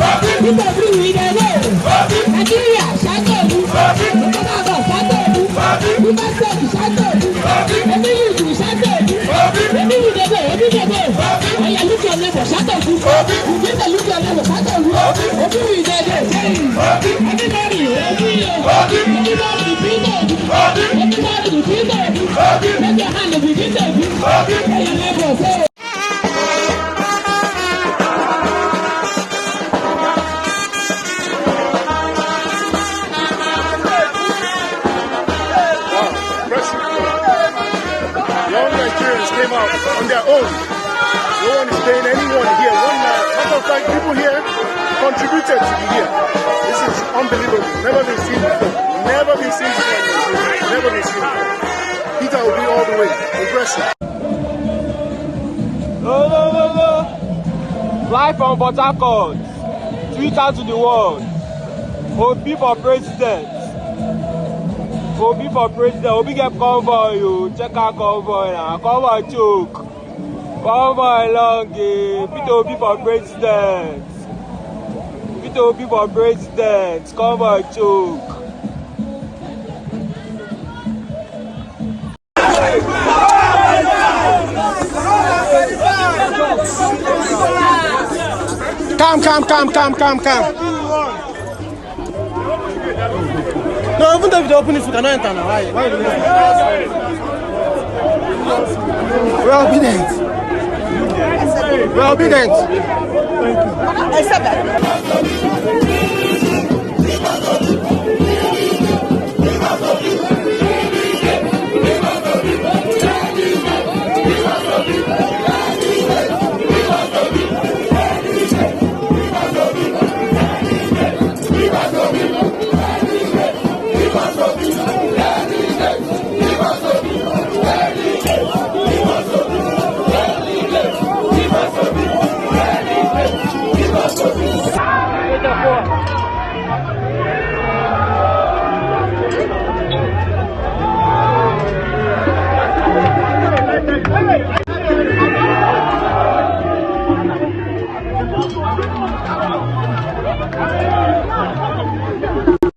Peter Obi we dey go. Nigeria ṣàtọ̀lù. Ìjọba ṣàtọ̀lù. Ìjọba ṣàtọ̀lù. Ẹbí yìí ṣàtọ̀lù. Ẹbí yìí dey go. Ẹbí dey go. Ọ̀yà lùkì ọ̀lẹ́bọ̀ ṣàtọ̀lù. Ìjọba lùkì ọ̀lẹ́bọ̀ ṣàtọ̀lù. Ẹbí yìí dey go. Everybody, everybody Peter Obi. Everybody Peter Obi. Make your hand be Peter Obi. Ọ̀yà lẹ́bọ̀ ṣe. Nigerians came out on their own. No one is paying anyone here. Matter of fact, people here contributed to be here. This is unbelievable. Never been seen before. Never been seen before. Never been seen before. Peter will be all the way. Impressive. Live from Port Harcourt. Twitter to the world. Obi for president. Obi for president. Obi get convoy, you check out convoy now. Convoy choke. Convoy long. Peter Obi for president. Peter Obi for president. Convoy choke. Calm. No, even if they open it, we cannot enter now. Why are you doing that? We are obedient. We are obedient. Accept that. Hey!